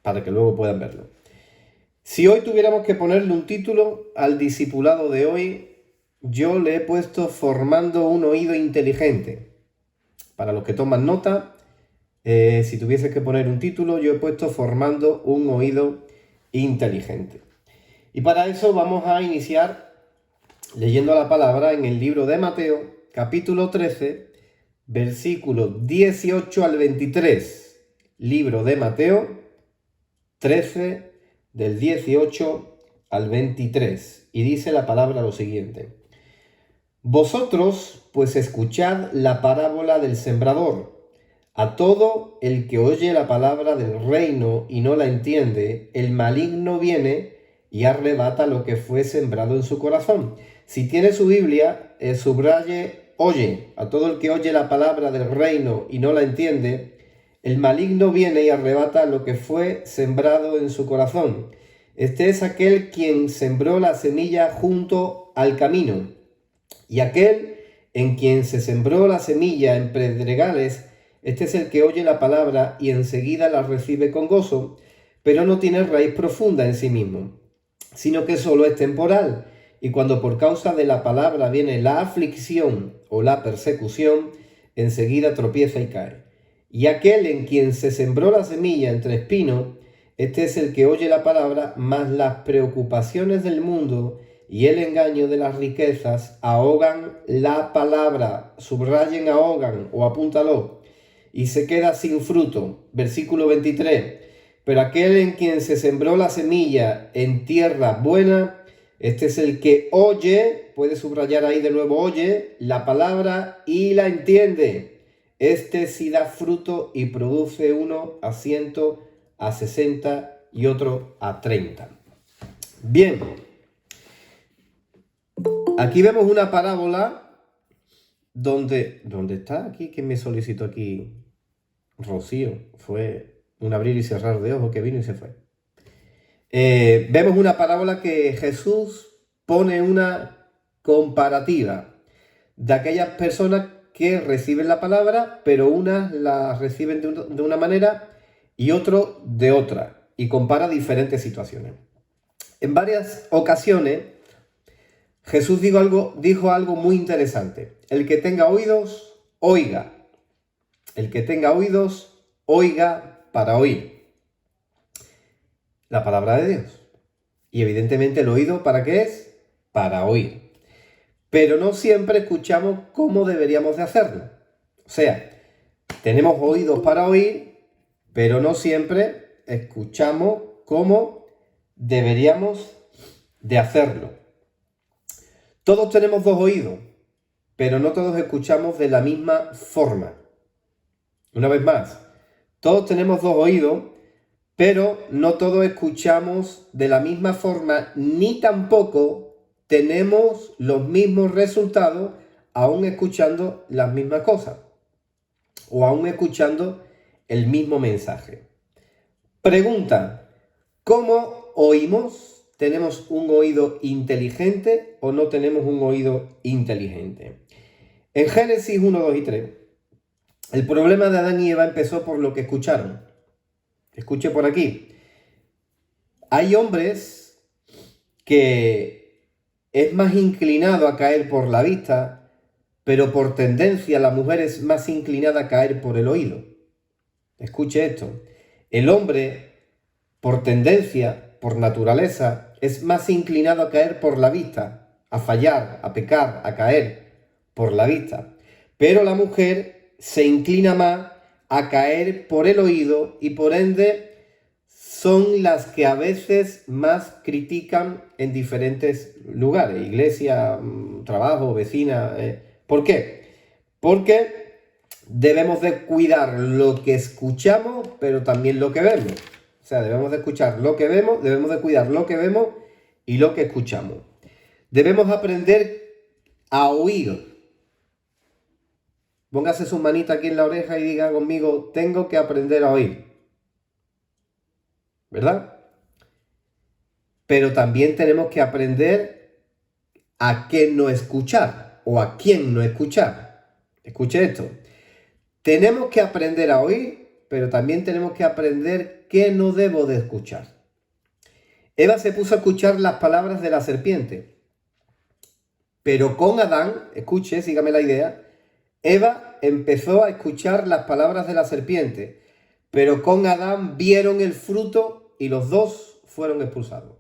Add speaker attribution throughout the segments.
Speaker 1: para que luego puedan verlo. Si hoy tuviéramos que ponerle un título al discipulado de hoy, yo le he puesto Formando un oído inteligente. Para los que toman nota, si tuviese que poner un título, yo he puesto Formando un oído inteligente. Y para eso vamos a iniciar leyendo la palabra en el libro de Mateo, capítulo 13, versículos 18 al 23. Libro de Mateo 13, del 18 al 23. Y dice la palabra lo siguiente: Vosotros, pues, escuchad la parábola del sembrador. A todo el que oye la palabra del reino y no la entiende, el maligno viene y arrebata lo que fue sembrado en su corazón. Si tiene su Biblia, subraye, oye. A todo el que oye la palabra del reino y no la entiende, el maligno viene y arrebata lo que fue sembrado en su corazón. Este es aquel quien sembró la semilla junto al camino. Y aquel en quien se sembró la semilla en pedregales, este es el que oye la palabra y enseguida la recibe con gozo, pero no tiene raíz profunda en sí mismo, sino que solo es temporal. Y cuando por causa de la palabra viene la aflicción o la persecución, enseguida tropieza y cae. Y aquel en quien se sembró la semilla entre espinos, este es el que oye la palabra, mas las preocupaciones del mundo y el engaño de las riquezas ahogan la palabra. Subrayen ahogan o apúntalo. Y se queda sin fruto. Versículo 23. Pero aquel en quien se sembró la semilla en tierra buena, este es el que oye, puede subrayar ahí de nuevo, oye la palabra y la entiende. Este sí da fruto y produce uno a 100, a 60 y otro a 30. Bien, aquí vemos una parábola ¿Dónde está aquí? ¿Quién me solicitó aquí? Rocío. Fue un abrir y cerrar de ojos que vino y se fue. Vemos una parábola que Jesús pone una comparativa de aquellas personas que reciben la palabra, pero unas la reciben de una manera y otros de otra, y compara diferentes situaciones. En varias ocasiones Jesús dijo algo muy interesante. El que tenga oídos, oiga. El que tenga oídos, oiga para oír la palabra de Dios. Y evidentemente el oído, ¿para qué es? Para oír. Pero no siempre escuchamos cómo deberíamos de hacerlo. O sea, tenemos oídos para oír, pero no siempre escuchamos cómo deberíamos de hacerlo. Todos tenemos dos oídos, pero no todos escuchamos de la misma forma. Una vez más, todos tenemos dos oídos, pero no todos escuchamos de la misma forma, ni tampoco tenemos los mismos resultados aún escuchando las mismas cosas o aún escuchando el mismo mensaje. Pregunta: ¿cómo oímos? ¿Tenemos un oído inteligente o no tenemos un oído inteligente? En Génesis 1, 2 y 3, el problema de Adán y Eva empezó por lo que escucharon. Escuche por aquí. Hay hombres que es más inclinado a caer por la vista, pero por tendencia la mujer es más inclinada a caer por el oído. Escuche esto. El hombre, por tendencia, por naturaleza, es más inclinado a caer por la vista, a fallar, a pecar, a caer por la vista. Pero la mujer se inclina más a caer por el oído y por ende son las que a veces más critican en diferentes lugares, iglesia, trabajo, vecina. ¿Por qué? Porque debemos de cuidar lo que escuchamos, pero también lo que vemos. O sea, debemos de escuchar lo que vemos, debemos de cuidar lo que vemos y lo que escuchamos. Debemos aprender a oír. Póngase su manita aquí en la oreja y diga conmigo: tengo que aprender a oír. ¿Verdad? Pero también tenemos que aprender a qué no escuchar o a quién no escuchar. Escuche esto. Tenemos que aprender a oír, pero también tenemos que aprender qué no debo de escuchar. Eva se puso a escuchar las palabras de la serpiente, pero con Adán, escuche, sígame la idea, Eva empezó a escuchar las palabras de la serpiente, pero con Adán vieron el fruto y los dos fueron expulsados.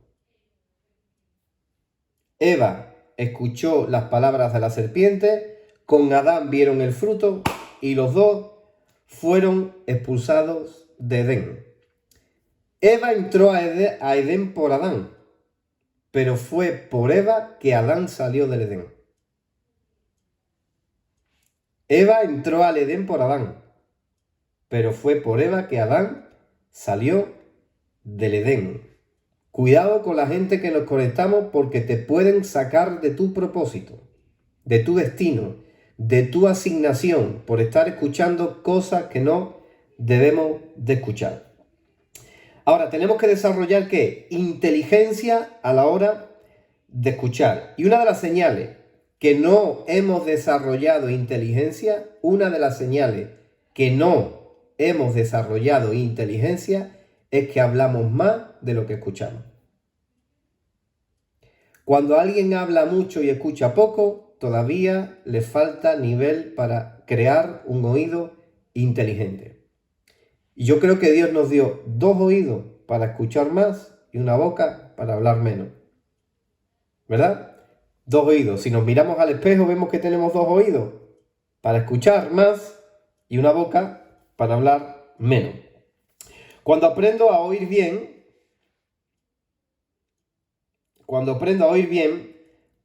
Speaker 1: Eva escuchó las palabras de la serpiente, con Adán vieron el fruto y los dos fueron expulsados de Edén. Eva entró a Edén por Adán, pero fue por Eva que Adán salió del Edén. Eva entró al Edén por Adán, pero fue por Eva que Adán salió del Edén. Cuidado con la gente que nos conectamos porque te pueden sacar de tu propósito, de tu destino, de tu asignación por estar escuchando cosas que no debemos de escuchar. Ahora, tenemos que desarrollar ¿qué? Inteligencia a la hora de escuchar. Y una de las señales que no hemos desarrollado inteligencia, es que hablamos más de lo que escuchamos. Cuando alguien habla mucho y escucha poco, todavía le falta nivel para crear un oído inteligente. Y yo creo que Dios nos dio 2 oídos para escuchar más y una boca para hablar menos. ¿Verdad? 2 oídos. Si nos miramos al espejo vemos que tenemos 2 oídos para escuchar más y una boca para hablar menos. Cuando aprendo a oír bien,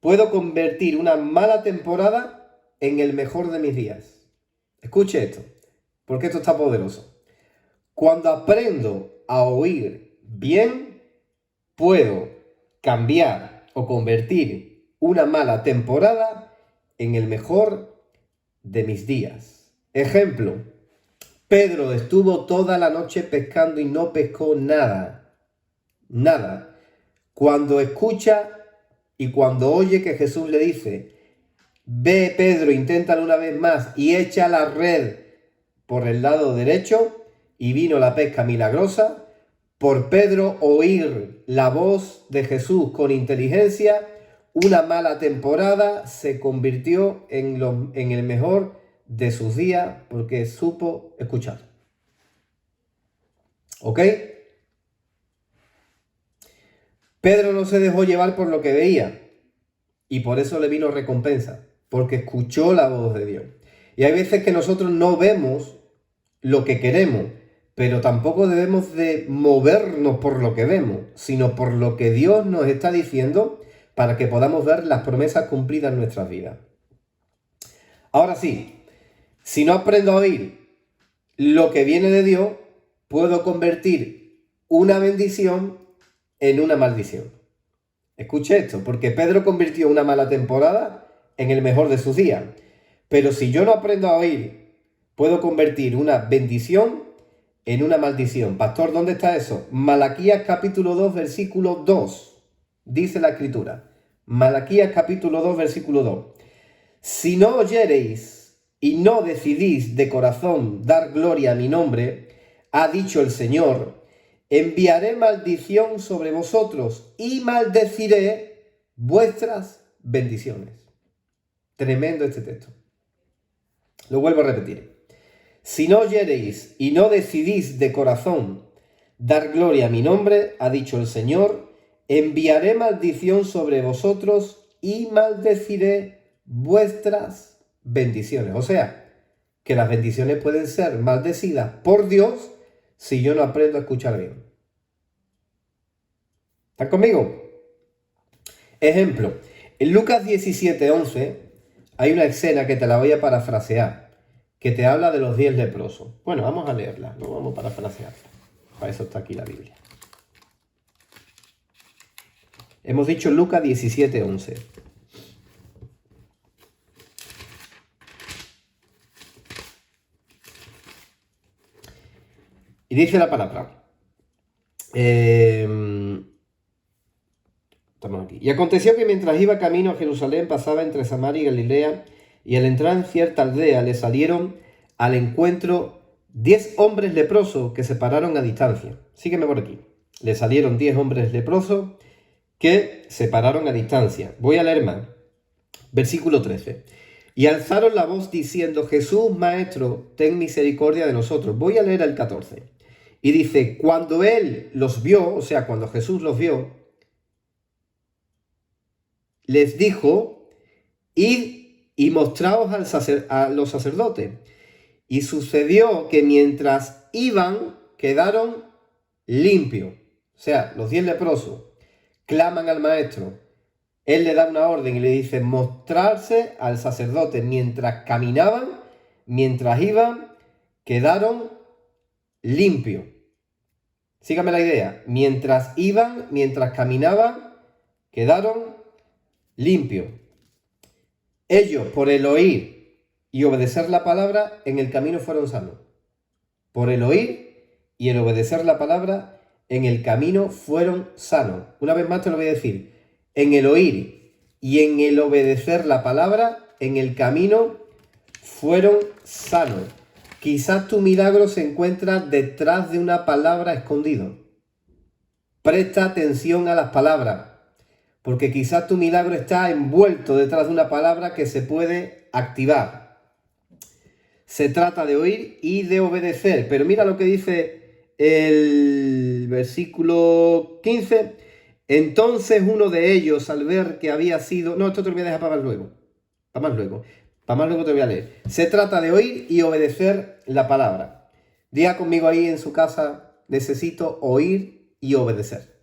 Speaker 1: puedo convertir una mala temporada en el mejor de mis días. Escuche esto, porque esto está poderoso. Cuando aprendo a oír bien, puedo cambiar o convertir una mala temporada en el mejor de mis días. Ejemplo, Pedro estuvo toda la noche pescando y no pescó nada. Nada. Cuando escucha y cuando oye que Jesús le dice, ve Pedro, inténtalo una vez más y echa la red por el lado derecho, y vino la pesca milagrosa, por Pedro oír la voz de Jesús con inteligencia, una mala temporada se convirtió en el mejor de sus días porque supo escuchar. ¿Ok? Pedro no se dejó llevar por lo que veía y por eso le vino recompensa, porque escuchó la voz de Dios. Y hay veces que nosotros no vemos lo que queremos, pero tampoco debemos de movernos por lo que vemos, sino por lo que Dios nos está diciendo para que podamos ver las promesas cumplidas en nuestras vidas. Ahora sí, si no aprendo a oír lo que viene de Dios, puedo convertir una bendición en una maldición. Escuche esto, porque Pedro convirtió una mala temporada en el mejor de sus días. Pero si yo no aprendo a oír, puedo convertir una bendición en una maldición. Pastor, ¿dónde está eso? Malaquías capítulo 2, versículo 2. Dice la Escritura. Malaquías capítulo 2, versículo 2. Si no oyereis y no decidís de corazón dar gloria a mi nombre, ha dicho el Señor, enviaré maldición sobre vosotros y maldeciré vuestras bendiciones. Tremendo este texto. Lo vuelvo a repetir. Si no oyereis y no decidís de corazón dar gloria a mi nombre, ha dicho el Señor, enviaré maldición sobre vosotros y maldeciré vuestras bendiciones. O sea, que las bendiciones pueden ser maldecidas por Dios si yo no aprendo a escuchar bien. ¿Están conmigo? Ejemplo, en Lucas 17:11 hay una escena que te la voy a parafrasear, que te habla de los 10 leprosos. Bueno, vamos a leerla, no vamos a parafrasearla. Para eso está aquí la Biblia. Hemos dicho Lucas 17:11. Y dice la palabra. Estamos aquí. Y aconteció que mientras iba camino a Jerusalén, pasaba entre Samaria y Galilea, y al entrar en cierta aldea le salieron al encuentro 10 hombres leprosos que se pararon a distancia. Sígueme por aquí. Le salieron 10 hombres leprosos que se pararon a distancia. Voy a leer más. Versículo 13. Y alzaron la voz diciendo: Jesús, Maestro, ten misericordia de nosotros. Voy a leer el 14. Y dice: cuando él los vio, o sea, cuando Jesús los vio, les dijo: id y mostraos a los sacerdotes. Y sucedió que mientras iban, quedaron limpios. O sea, los 10 leprosos claman al maestro. Él le da una orden y le dice mostrarse al sacerdote. Mientras caminaban, mientras iban, quedaron limpios. Sígame la idea. Mientras iban, mientras caminaban, quedaron limpios. Ellos, por el oír y obedecer la palabra, en el camino fueron sanos. Por el oír y el obedecer la palabra, en el camino fueron sanos. Una vez más te lo voy a decir. En el oír y en el obedecer la palabra, en el camino fueron sanos. Quizás tu milagro se encuentra detrás de una palabra escondido. Presta atención a las palabras, porque quizás tu milagro está envuelto detrás de una palabra que se puede activar. Se trata de oír y de obedecer. Pero mira lo que dice el versículo 15. Entonces uno de ellos, al ver que había sido... No, esto te lo voy a dejar para más luego. Para más luego. Para más luego te voy a leer. Se trata de oír y obedecer la palabra. Diga conmigo ahí en su casa: necesito oír y obedecer.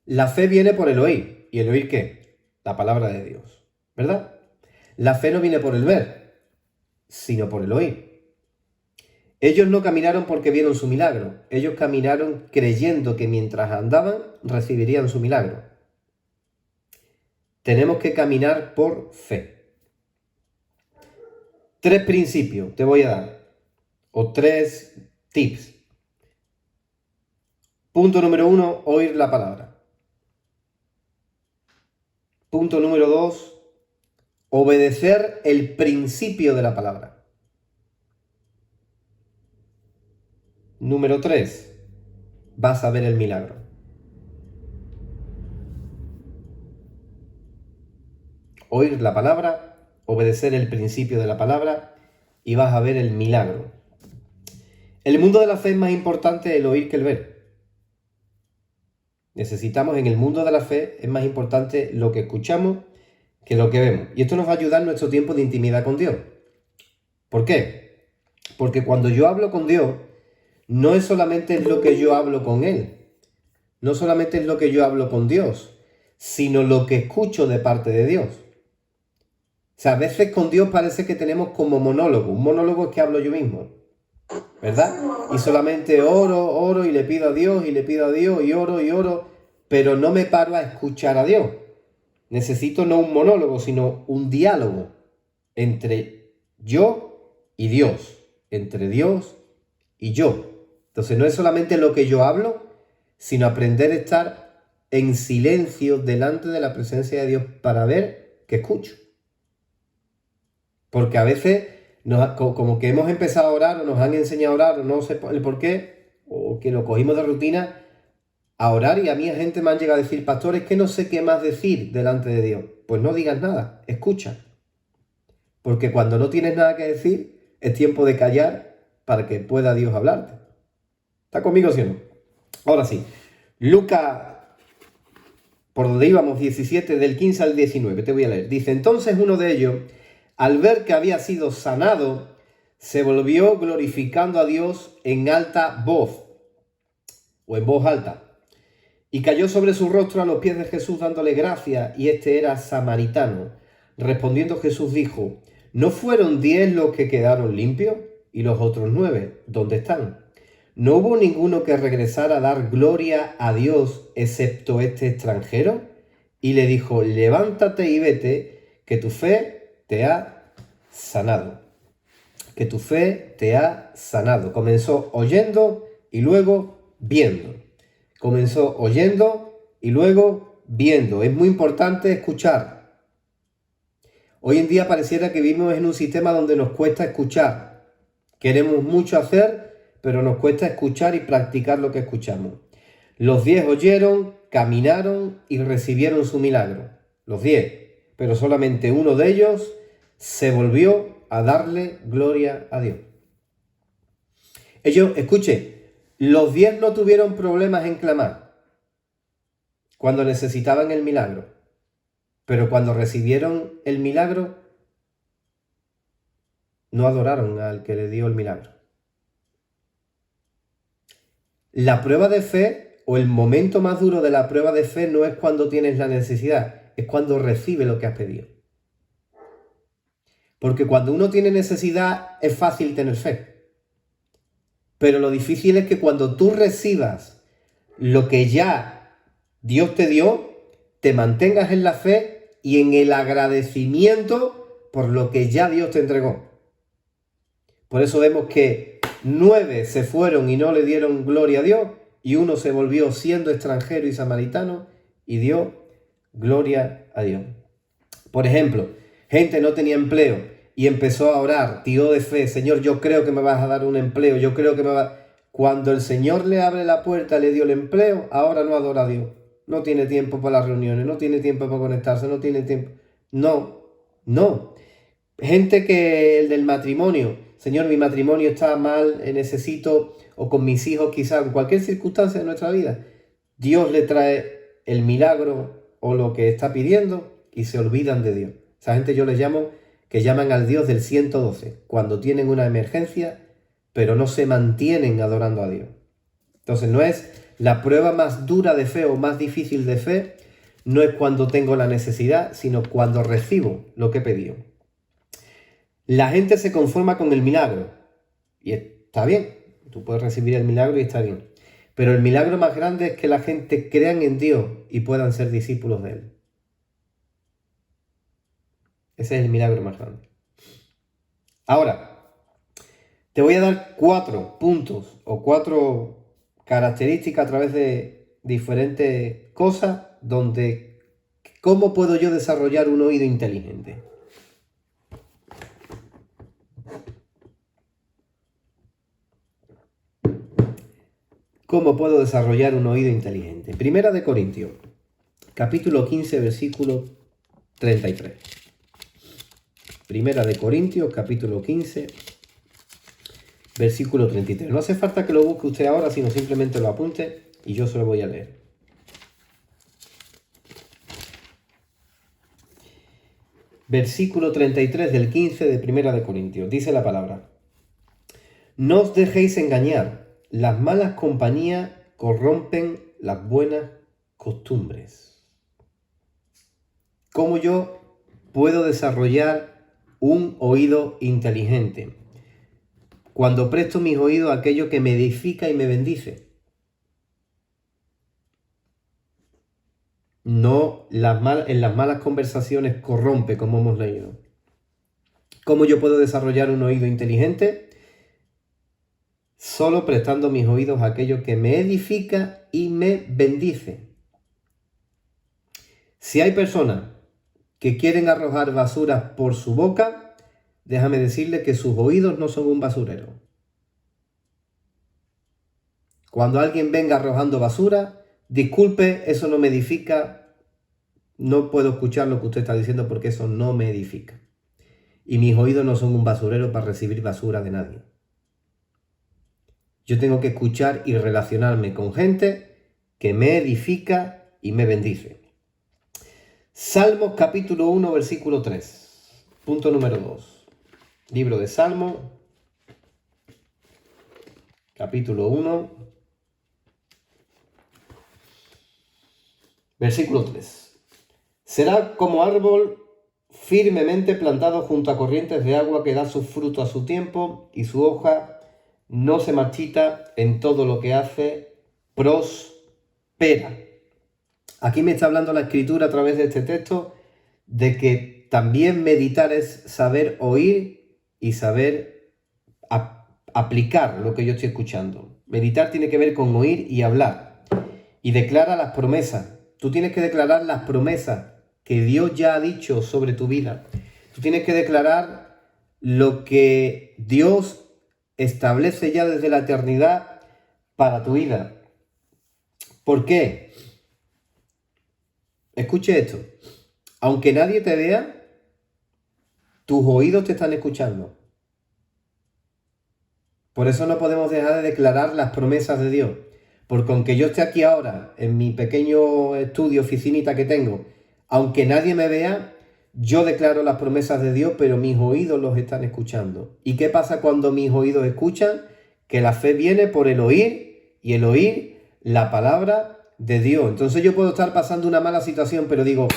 Speaker 1: La fe viene por el oír. ¿Y el oír qué? La palabra de Dios. ¿Verdad? La fe no viene por el ver, sino por el oír. Ellos no caminaron porque vieron su milagro. Ellos caminaron creyendo que mientras andaban recibirían su milagro. Tenemos que caminar por fe. 3 principios te voy a dar, o 3 tips. Punto número 1, oír la palabra. Punto número 2, obedecer el principio de la palabra. Número 3, vas a ver el milagro. Oír la palabra, obedecer el principio de la palabra y vas a ver el milagro. En el mundo de la fe es más importante el oír que el ver. Necesitamos, en el mundo de la fe, es más importante lo que escuchamos que lo que vemos. Y esto nos va a ayudar en nuestro tiempo de intimidad con Dios. ¿Por qué? Porque cuando yo hablo con Dios, no es solamente lo que yo hablo con Él, no solamente es lo que yo hablo con Dios, sino lo que escucho de parte de Dios. O sea, a veces con Dios parece que tenemos como monólogo. Un monólogo es que hablo yo mismo, ¿verdad? Y solamente oro y le pido a Dios y le pido a Dios y oro, pero no me paro a escuchar a Dios. Necesito no un monólogo, sino un diálogo entre yo y Dios, entre Dios y yo. Entonces no es solamente lo que yo hablo, sino aprender a estar en silencio delante de la presencia de Dios para ver que escucho. Porque a veces como que hemos empezado a orar o nos han enseñado a orar o no sé el por qué, o que lo cogimos de rutina a orar, y a mí gente me han llegado a decir: pastor, es que no sé qué más decir delante de Dios. Pues no digas nada, escucha. Porque cuando no tienes nada que decir, es tiempo de callar para que pueda Dios hablarte. ¿Está conmigo, sí o no? Ahora sí, Lucas, por donde íbamos, 17, del 15 al 19, te voy a leer. Dice: entonces uno de ellos, al ver que había sido sanado, se volvió glorificando a Dios en alta voz, o en voz alta, y cayó sobre su rostro a los pies de Jesús dándole gracias, y este era samaritano. Respondiendo Jesús dijo: ¿no fueron 10 los que quedaron limpios? ¿Y los otros 9, dónde están? ¿No hubo ninguno que regresara a dar gloria a Dios excepto este extranjero? Y le dijo: levántate y vete, que tu fe te ha sanado. Que tu fe te ha sanado. Comenzó oyendo y luego viendo. Comenzó oyendo y luego viendo. Es muy importante escuchar. Hoy en día pareciera que vivimos en un sistema donde nos cuesta escuchar. Queremos mucho hacer, pero nos cuesta escuchar y practicar lo que escuchamos. Los 10 oyeron, caminaron y recibieron su milagro. Los 10, pero solamente uno de ellos se volvió a darle gloria a Dios. Ellos, escuche, los 10 no tuvieron problemas en clamar cuando necesitaban el milagro, pero cuando recibieron el milagro, no adoraron al que le dio el milagro. La prueba de fe, o el momento más duro de la prueba de fe, no es cuando tienes la necesidad, es cuando recibes lo que has pedido. Porque cuando uno tiene necesidad es fácil tener fe. Pero lo difícil es que cuando tú recibas lo que ya Dios te dio, te mantengas en la fe y en el agradecimiento por lo que ya Dios te entregó. Por eso vemos que 9 se fueron y no le dieron gloria a Dios, y uno se volvió siendo extranjero y samaritano y dio gloria a Dios. Por ejemplo, gente no tenía empleo y empezó a orar, tiró de fe: Señor, yo creo que me vas a dar un empleo, yo creo que me va... Cuando el Señor le abre la puerta, le dio el empleo, ahora no adora a Dios. No tiene tiempo para las reuniones, no tiene tiempo para conectarse, no tiene tiempo... No. Gente que el del matrimonio: Señor, mi matrimonio está mal, necesito, o con mis hijos quizás, en cualquier circunstancia de nuestra vida, Dios le trae el milagro o lo que está pidiendo y se olvidan de Dios. Esa gente yo les llamo, que llaman al Dios del 112, cuando tienen una emergencia, pero no se mantienen adorando a Dios. Entonces no es la prueba más dura de fe o más difícil de fe, no es cuando tengo la necesidad, sino cuando recibo lo que he pedido. La gente se conforma con el milagro y está bien, tú puedes recibir el milagro y está bien, pero el milagro más grande es que la gente crean en Dios y puedan ser discípulos de Él. Ese es el milagro más grande. Ahora, te voy a dar 4 puntos o 4 características a través de diferentes cosas donde ¿cómo puedo yo desarrollar un oído inteligente? ¿Cómo puedo desarrollar un oído inteligente? Primera de Corintios, capítulo 15, versículo 33. Primera de Corintios, capítulo 15, versículo 33. No hace falta que lo busque usted ahora, sino simplemente lo apunte y yo se lo voy a leer. Versículo 33 del 15 de Primera de Corintios. Dice la palabra: No os dejéis engañar. Las malas compañías corrompen las buenas costumbres. ¿Cómo yo puedo desarrollar un oído inteligente? Cuando presto mis oídos a aquello que me edifica y me bendice. No en las malas conversaciones corrompe, como hemos leído. ¿Cómo yo puedo desarrollar un oído inteligente? Solo prestando mis oídos a aquello que me edifica y me bendice. Si hay personas que quieren arrojar basura por su boca, déjame decirle que sus oídos no son un basurero. Cuando alguien venga arrojando basura, disculpe, eso no me edifica, no puedo escuchar lo que usted está diciendo porque eso no me edifica. Y mis oídos no son un basurero para recibir basura de nadie. Yo tengo que escuchar y relacionarme con gente que me edifica y me bendice. Salmos capítulo 1, versículo 3. Punto número 2. Libro de Salmos, capítulo 1, versículo 3. Será como árbol firmemente plantado junto a corrientes de agua que da su fruto a su tiempo y su hoja no se marchita, en todo lo que hace prospera. Aquí me está hablando la Escritura a través de este texto de que también meditar es saber oír y saber aplicar lo que yo estoy escuchando. Meditar tiene que ver con oír y hablar. Y declara las promesas. Tú tienes que declarar las promesas que Dios ya ha dicho sobre tu vida. Tú tienes que declarar lo que Dios establece ya desde la eternidad para tu vida. ¿Por qué? Escuche esto. Aunque nadie te vea, tus oídos te están escuchando. Por eso no podemos dejar de declarar las promesas de Dios. Porque aunque yo esté aquí ahora, en mi pequeño estudio, oficinita que tengo, aunque nadie me vea, yo declaro las promesas de Dios, pero mis oídos los están escuchando. ¿Y qué pasa cuando mis oídos escuchan? Que la fe viene por el oír, y el oír la palabra de Dios. Entonces yo puedo estar pasando una mala situación, pero digo,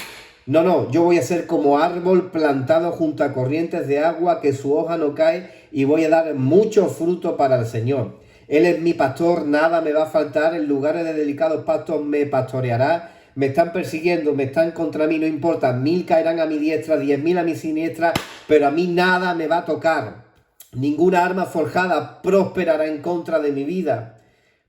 Speaker 1: no, yo voy a ser como árbol plantado junto a corrientes de agua, que su hoja no cae, y voy a dar mucho fruto para el Señor. Él es mi pastor, nada me va a faltar, en lugares de delicados pastos me pastoreará. Me están persiguiendo, me están contra mí, no importa, 1000 caerán a mi diestra, 10.000 a mi siniestra, pero a mí nada me va a tocar. Ninguna arma forjada prosperará en contra de mi vida,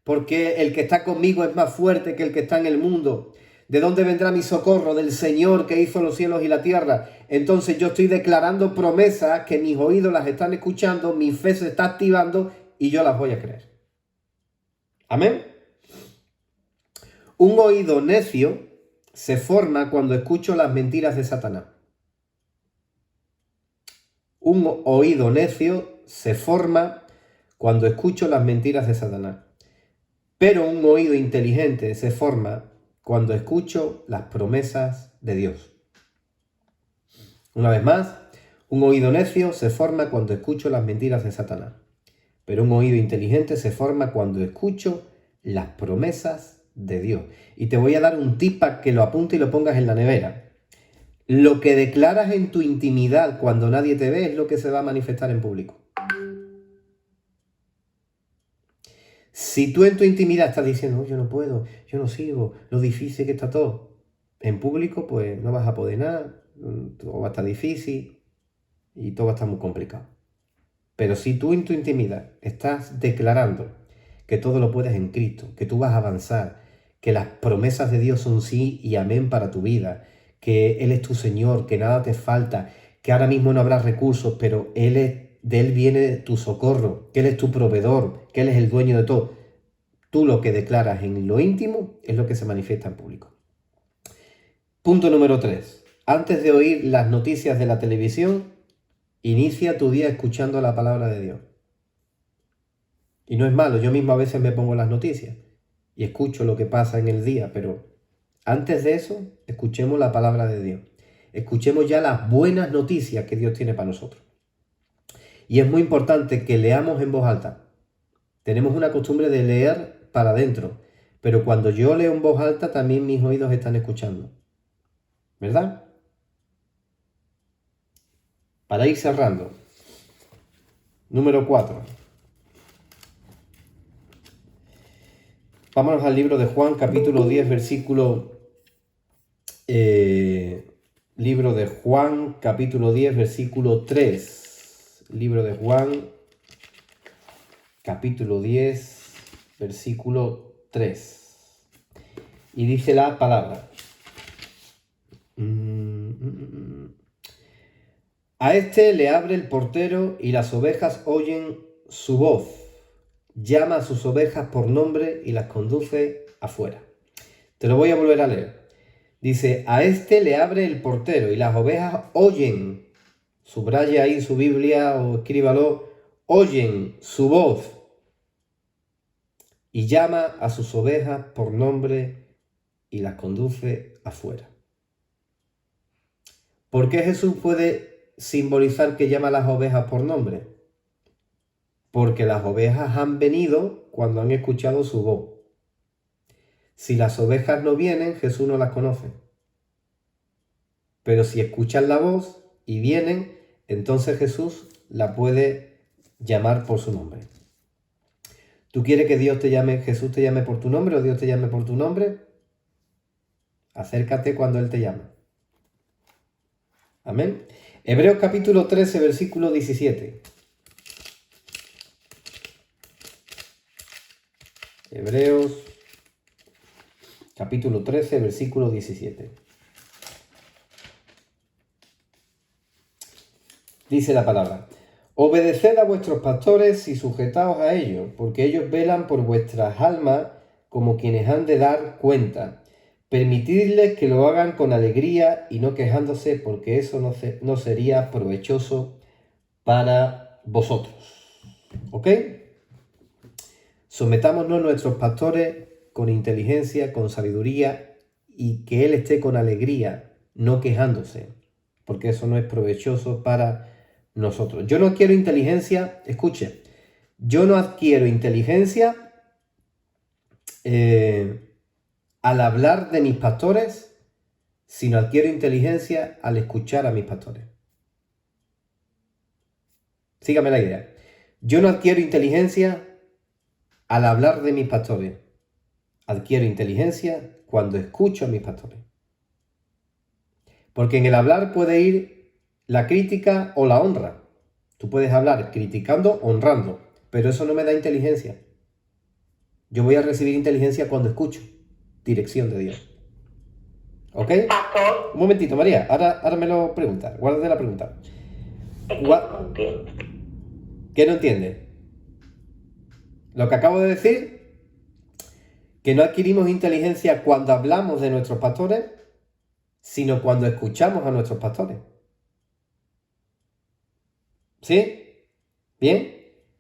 Speaker 1: porque el que está conmigo es más fuerte que el que está en el mundo. ¿De dónde vendrá mi socorro? Del Señor que hizo los cielos y la tierra. Entonces yo estoy declarando promesas que mis oídos las están escuchando, mi fe se está activando y yo las voy a creer. Amén. Un oído necio se forma cuando escucho las mentiras de Satanás. Un oído necio se forma cuando escucho las mentiras de Satanás. Pero un oído inteligente se forma cuando escucho las promesas de Dios. Una vez más, un oído necio se forma cuando escucho las mentiras de Satanás. Pero un oído inteligente se forma cuando escucho las promesas de Dios. Y te voy a dar un tip para que lo apunte y lo pongas en la nevera. Lo que declaras en tu intimidad cuando nadie te ve es lo que se va a manifestar en público. Si tú en tu intimidad estás diciendo, yo no puedo, yo no sirvo, lo difícil que está todo, en público pues no vas a poder nada, todo va a estar difícil y todo va a estar muy complicado. Pero si tú en tu intimidad estás declarando que todo lo puedes en Cristo, que tú vas a avanzar, que las promesas de Dios son sí y amén para tu vida, que Él es tu Señor, que nada te falta, que ahora mismo no habrá recursos, pero de Él viene tu socorro, que Él es tu proveedor, que Él es el dueño de todo. Tú lo que declaras en lo íntimo es lo que se manifiesta en público. Punto número 3. Antes de oír las noticias de la televisión, inicia tu día escuchando la palabra de Dios. Y no es malo, yo mismo a veces me pongo las noticias y escucho lo que pasa en el día, pero antes de eso, escuchemos la palabra de Dios. Escuchemos ya las buenas noticias que Dios tiene para nosotros. Y es muy importante que leamos en voz alta. Tenemos una costumbre de leer para adentro, pero cuando yo leo en voz alta también mis oídos están escuchando. ¿Verdad? Para ir cerrando. Número 4. Vámonos al libro de Juan, capítulo 10, versículo... libro de Juan, capítulo 10, versículo 3. Libro de Juan, capítulo 10, versículo 3. Y dice la palabra. A este le abre el portero y las ovejas oyen su voz. Llama a sus ovejas por nombre y las conduce afuera. Te lo voy a volver a leer. Dice, a este le abre el portero y las ovejas oyen. Subraye ahí su Biblia o escríbalo. Oyen su voz. Y llama a sus ovejas por nombre y las conduce afuera. ¿Por qué Jesús puede simbolizar que llama a las ovejas por nombre? Porque las ovejas han venido cuando han escuchado su voz. Si las ovejas no vienen, Jesús no las conoce. Pero si escuchan la voz y vienen, entonces Jesús la puede llamar por su nombre. ¿Tú quieres que Dios te llame, Jesús te llame por tu nombre o Dios te llame por tu nombre? Acércate cuando Él te llama. Amén. Hebreos capítulo 13, versículo 17. Hebreos capítulo 13, versículo 17. Dice la palabra, Obedeced a vuestros pastores y sujetaos a ellos, porque ellos velan por vuestras almas como quienes han de dar cuenta. Permitidles que lo hagan con alegría y no quejándose, porque eso no sería provechoso para vosotros. ¿Ok? Sometámonos a nuestros pastores con inteligencia, con sabiduría, y que Él esté con alegría, no quejándose, porque eso no es provechoso para nosotros. Yo no adquiero inteligencia, escuche, yo no adquiero inteligencia al hablar de mis pastores, sino adquiero inteligencia al escuchar a mis pastores. Sígame la idea. Yo no adquiero inteligencia al hablar de mis pastores. Adquiero inteligencia cuando escucho a mis pastores. Porque en el hablar puede ir la crítica o la honra. Tú puedes hablar criticando, honrando, pero eso no me da inteligencia. Yo voy a recibir inteligencia cuando escucho dirección de Dios. ¿Ok?
Speaker 2: Pastor,
Speaker 1: Un momentito, María. Ahora me lo preguntas. Guárdate la pregunta.
Speaker 2: es que no entiendo.
Speaker 1: ¿Qué no entiendes? Lo que acabo de decir, que no adquirimos inteligencia cuando hablamos de nuestros pastores, sino cuando escuchamos a nuestros pastores. ¿Sí? ¿Bien?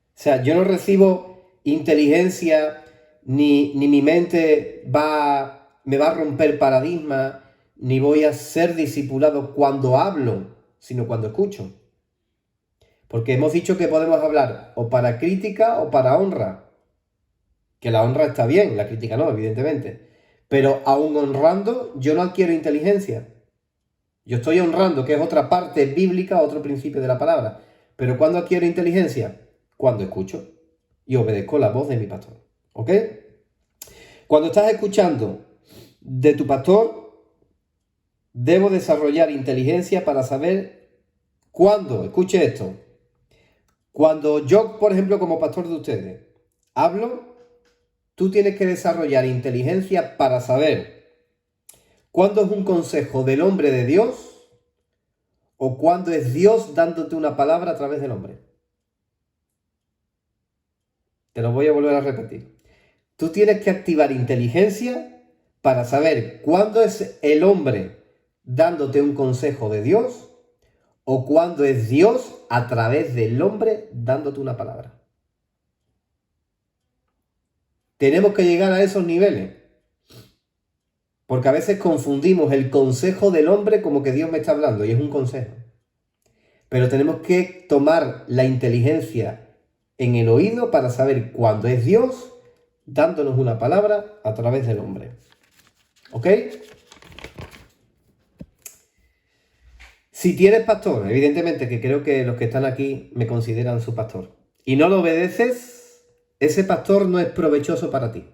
Speaker 1: O sea, yo no recibo inteligencia, ni mi mente me va a romper paradigma, ni voy a ser discipulado cuando hablo, sino cuando escucho. Porque hemos dicho que podemos hablar o para crítica o para honra. Que la honra está bien, la crítica no, evidentemente. Pero aún honrando, yo no adquiero inteligencia. Yo estoy honrando, que es otra parte bíblica, otro principio de la palabra. Pero ¿cuándo adquiero inteligencia? Cuando escucho y obedezco la voz de mi pastor. ¿Ok? Cuando estás escuchando de tu pastor, debo desarrollar inteligencia para saber cuándo, escuche esto, cuando yo, por ejemplo, como pastor de ustedes, hablo, tú tienes que desarrollar inteligencia para saber cuándo es un consejo del hombre de Dios o cuándo es Dios dándote una palabra a través del hombre. Te lo voy a volver a repetir. Tú tienes que activar inteligencia para saber cuándo es el hombre dándote un consejo de Dios o cuándo es Dios a través del hombre dándote una palabra. Tenemos que llegar a esos niveles. Porque a veces confundimos el consejo del hombre como que Dios me está hablando y es un consejo. Pero tenemos que tomar la inteligencia en el oído para saber cuándo es Dios dándonos una palabra a través del hombre. ¿Ok? Si tienes pastor, evidentemente que creo que los que están aquí me consideran su pastor, y no lo obedeces, ese pastor no es provechoso para ti.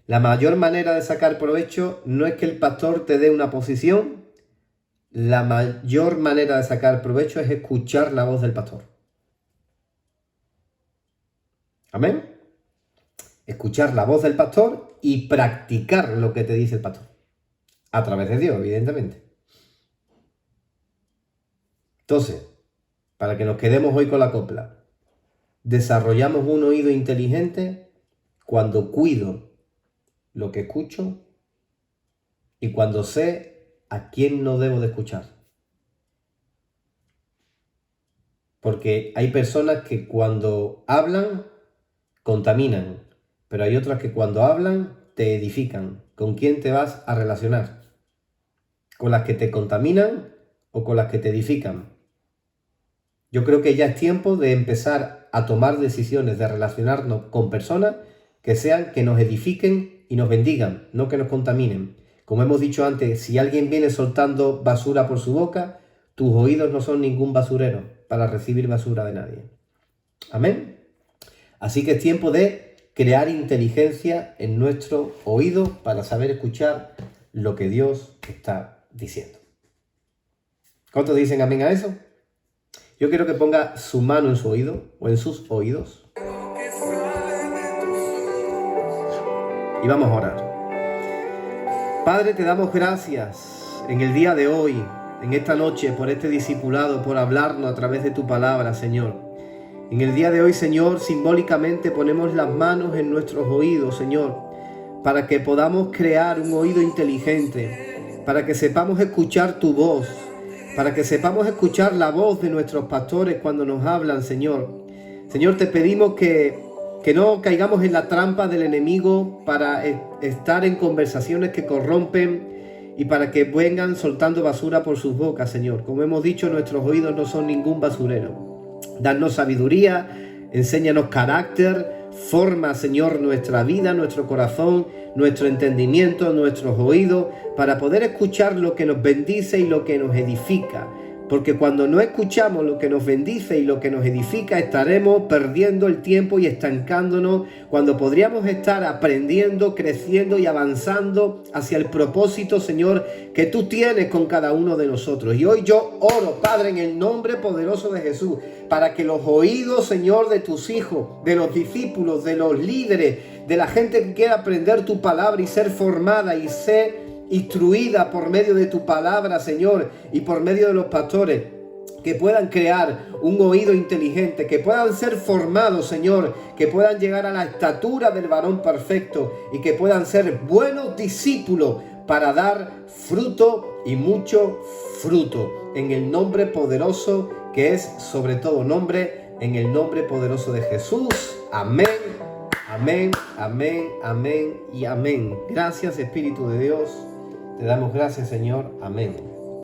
Speaker 1: La mayor manera de sacar provecho no es que el pastor te dé una posición, la mayor manera de sacar provecho es escuchar la voz del pastor. Amén. Escuchar la voz del pastor y practicar lo que te dice el pastor. A través de Dios, evidentemente. Entonces, para que nos quedemos hoy con la copla, desarrollamos un oído inteligente cuando cuido lo que escucho y cuando sé a quién no debo de escuchar. Porque hay personas que cuando hablan contaminan, pero hay otras que cuando hablan te edifican. ¿Con quién te vas a relacionar? ¿Con las que te contaminan o con las que te edifican? Yo creo que ya es tiempo de empezar a tomar decisiones, de relacionarnos con personas que nos edifiquen y nos bendigan, no que nos contaminen. Como hemos dicho antes, si alguien viene soltando basura por su boca, tus oídos no son ningún basurero para recibir basura de nadie. Amén. Así que es tiempo de crear inteligencia en nuestro oído para saber escuchar lo que Dios está diciendo. ¿Cuántos dicen amén a eso? Yo quiero que ponga su mano en su oído o en sus oídos. Y vamos a orar. Padre, te damos gracias en el día de hoy en esta noche por este discipulado, por hablarnos a través de tu palabra, Señor. En el día de hoy, Señor, simbólicamente ponemos las manos en nuestros oídos, Señor, para que podamos crear un oído inteligente, para que sepamos escuchar tu voz, para que sepamos escuchar la voz de nuestros pastores cuando nos hablan, Señor. Señor, te pedimos que no caigamos en la trampa del enemigo para estar en conversaciones que corrompen y para que vengan soltando basura por sus bocas, Señor. Como hemos dicho, nuestros oídos no son ningún basurero. Danos sabiduría, enséñanos carácter, forma, Señor, nuestra vida, nuestro corazón, nuestro entendimiento, nuestros oídos, para poder escuchar lo que nos bendice y lo que nos edifica. Porque cuando no escuchamos lo que nos bendice y lo que nos edifica, estaremos perdiendo el tiempo y estancándonos cuando podríamos estar aprendiendo, creciendo y avanzando hacia el propósito, Señor, que tú tienes con cada uno de nosotros. Y hoy yo oro, Padre, en el nombre poderoso de Jesús, para que los oídos, Señor, de tus hijos, de los discípulos, de los líderes, de la gente que quiera aprender tu palabra y ser formada y ser instruida por medio de tu palabra, Señor, y por medio de los pastores, que puedan crear un oído inteligente, que puedan ser formados, Señor, que puedan llegar a la estatura del varón perfecto y que puedan ser buenos discípulos para dar fruto y mucho fruto, en el nombre poderoso que es sobre todo nombre, en el nombre poderoso de Jesús. Amén. Amén, amén, amén y amén. Gracias, Espíritu de Dios. Te damos gracias, Señor. Amén.